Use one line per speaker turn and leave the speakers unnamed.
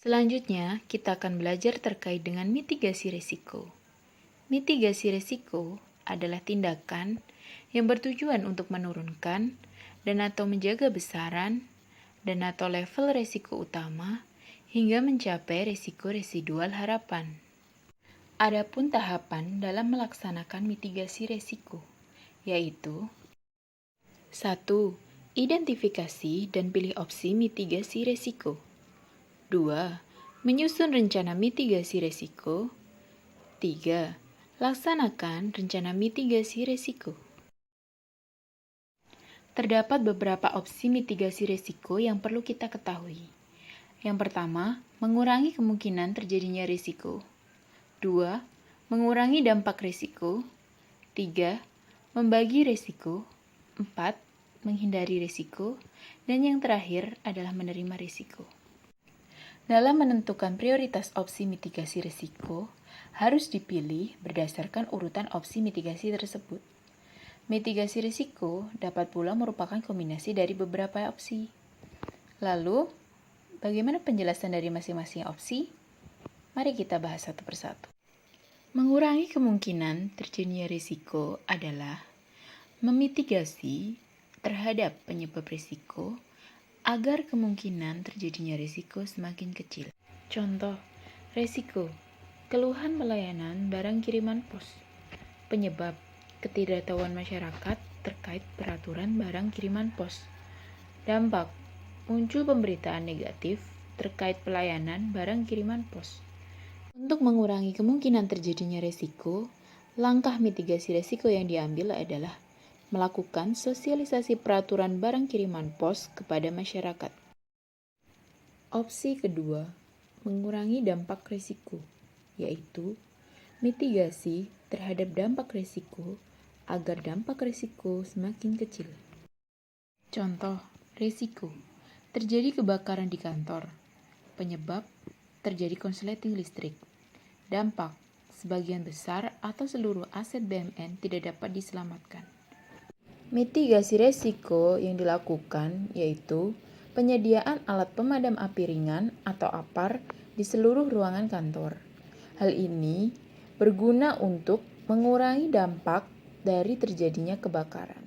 Selanjutnya, kita akan belajar terkait dengan mitigasi risiko. Mitigasi risiko adalah tindakan yang bertujuan untuk menurunkan dan atau menjaga besaran dan atau level risiko utama hingga mencapai risiko residual harapan. Adapun tahapan dalam melaksanakan mitigasi risiko, yaitu 1. Identifikasi dan pilih opsi mitigasi risiko. 2. Menyusun rencana mitigasi risiko. 3. Laksanakan rencana mitigasi risiko. Terdapat beberapa opsi mitigasi risiko yang perlu kita ketahui. Yang pertama, mengurangi kemungkinan terjadinya risiko. 2. Mengurangi dampak risiko. 3. Membagi risiko. 4. Menghindari risiko. Dan yang terakhir adalah menerima risiko. Dalam menentukan prioritas opsi mitigasi risiko, harus dipilih berdasarkan urutan opsi mitigasi tersebut. Mitigasi risiko dapat pula merupakan kombinasi dari beberapa opsi. Lalu, bagaimana penjelasan dari masing-masing opsi? Mari kita bahas satu persatu. Mengurangi kemungkinan terjadinya risiko adalah memitigasi terhadap penyebab risiko agar kemungkinan terjadinya risiko semakin kecil. Contoh, risiko keluhan pelayanan barang kiriman pos. Penyebab ketidaktahuan masyarakat terkait peraturan barang kiriman pos. Dampak muncul pemberitaan negatif terkait pelayanan barang kiriman pos. Untuk mengurangi kemungkinan terjadinya risiko, langkah mitigasi risiko yang diambil adalah melakukan sosialisasi peraturan barang kiriman pos kepada masyarakat. Opsi kedua, mengurangi dampak risiko, yaitu mitigasi terhadap dampak risiko agar dampak risiko semakin kecil. Contoh, risiko terjadi kebakaran di kantor. Penyebab terjadi konsleting listrik. Dampak sebagian besar atau seluruh aset BUMN tidak dapat diselamatkan. Mitigasi risiko yang dilakukan yaitu penyediaan alat pemadam api ringan atau APAR di seluruh ruangan kantor. Hal ini berguna untuk mengurangi dampak dari terjadinya kebakaran.